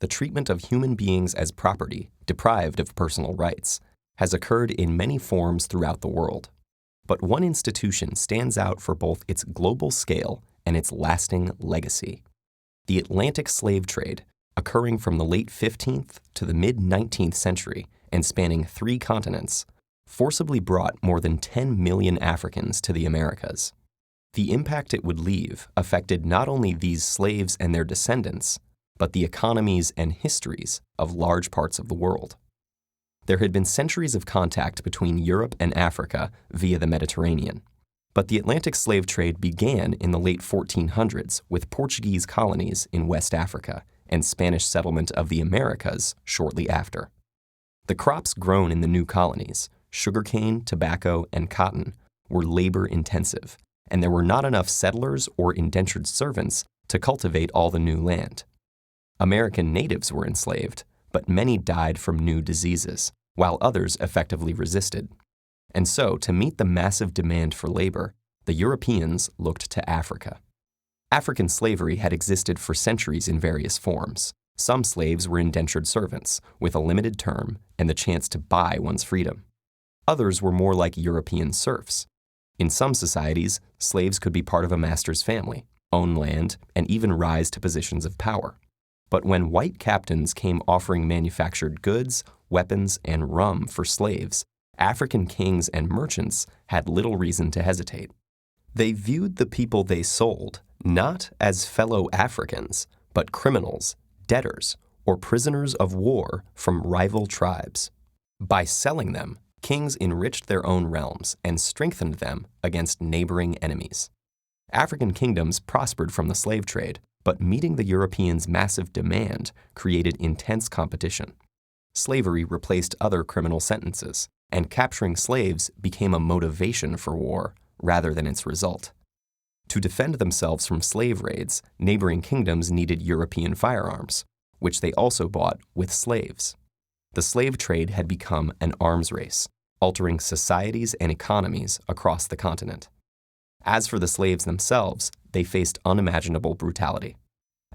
the treatment of human beings as property, deprived of personal rights, has occurred in many forms throughout the world. But one institution stands out for both its global scale and its lasting legacy: the Atlantic slave trade, occurring from the late 15th to the mid-19th century and spanning 3 continents, forcibly brought more than 10 million Africans to the Americas. The impact it would leave affected not only these slaves and their descendants, but the economies and histories of large parts of the world. There had been centuries of contact between Europe and Africa via the Mediterranean, but the Atlantic slave trade began in the late 1400s with Portuguese colonies in West Africa and Spanish settlement of the Americas shortly after. The crops grown in the new colonies, sugarcane, tobacco, and cotton, were labor-intensive, and there were not enough settlers or indentured servants to cultivate all the new land. American natives were enslaved, but many died from new diseases, while others effectively resisted. And so, to meet the massive demand for labor, the Europeans looked to Africa. African slavery had existed for centuries in various forms. Some slaves were indentured servants, with a limited term and the chance to buy one's freedom. Others were more like European serfs. In some societies, slaves could be part of a master's family, own land, and even rise to positions of power. But when white captains came offering manufactured goods, weapons, and rum for slaves, African kings and merchants had little reason to hesitate. They viewed the people they sold not as fellow Africans, but criminals, debtors, or prisoners of war from rival tribes. By selling them, kings enriched their own realms and strengthened them against neighboring enemies. African kingdoms prospered from the slave trade, but meeting the Europeans' massive demand created intense competition. Slavery replaced other criminal sentences, and capturing slaves became a motivation for war rather than its result. To defend themselves from slave raids, neighboring kingdoms needed European firearms, which they also bought with slaves. The slave trade had become an arms race, altering societies and economies across the continent. As for the slaves themselves, they faced unimaginable brutality.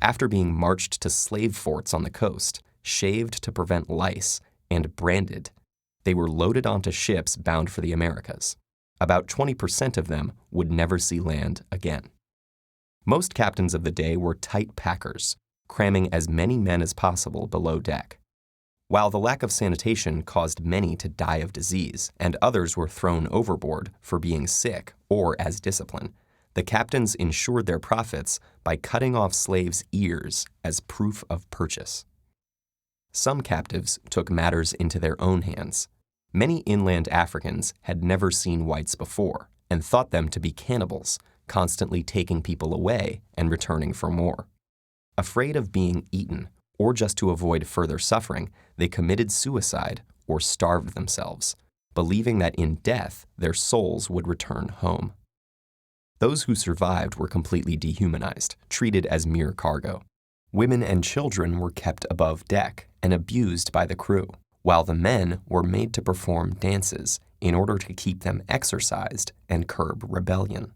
After being marched to slave forts on the coast, shaved to prevent lice, and branded, they were loaded onto ships bound for the Americas. About 20% of them would never see land again. Most captains of the day were tight packers, cramming as many men as possible below deck. While the lack of sanitation caused many to die of disease and others were thrown overboard for being sick or as discipline, the captains ensured their profits by cutting off slaves' ears as proof of purchase. Some captives took matters into their own hands. Many inland Africans had never seen whites before and thought them to be cannibals, constantly taking people away and returning for more. Afraid of being eaten, or just to avoid further suffering, they committed suicide or starved themselves, believing that in death their souls would return home. Those who survived were completely dehumanized, treated as mere cargo. Women and children were kept above deck and abused by the crew, while the men were made to perform dances in order to keep them exercised and curb rebellion.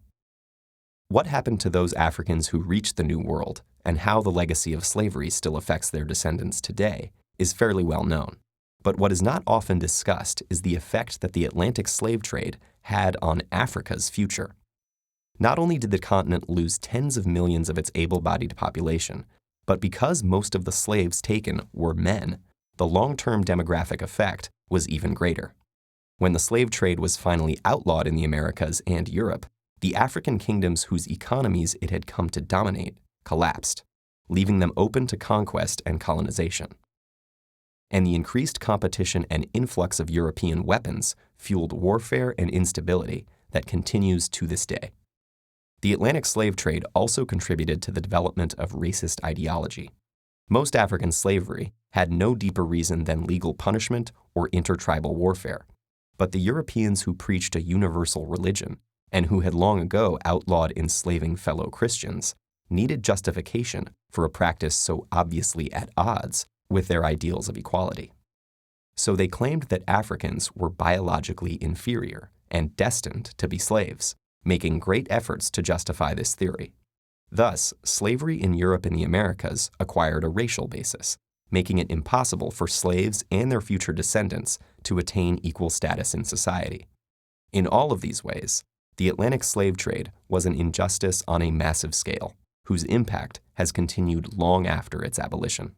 What happened to those Africans who reached the New World, and how the legacy of slavery still affects their descendants today, is fairly well known. But what is not often discussed is the effect that the Atlantic slave trade had on Africa's future. Not only did the continent lose tens of millions of its able-bodied population, but because most of the slaves taken were men, the long-term demographic effect was even greater. When the slave trade was finally outlawed in the Americas and Europe, the African kingdoms whose economies it had come to dominate collapsed, leaving them open to conquest and colonization. And the increased competition and influx of European weapons fueled warfare and instability that continues to this day. The Atlantic slave trade also contributed to the development of racist ideology. Most African slavery had no deeper reason than legal punishment or intertribal warfare, but the Europeans who preached a universal religion and who had long ago outlawed enslaving fellow Christians needed justification for a practice so obviously at odds with their ideals of equality. So they claimed that Africans were biologically inferior and destined to be slaves, making great efforts to justify this theory. Thus, slavery in Europe and the Americas acquired a racial basis, making it impossible for slaves and their future descendants to attain equal status in society. In all of these ways, the Atlantic slave trade was an injustice on a massive scale, whose impact has continued long after its abolition.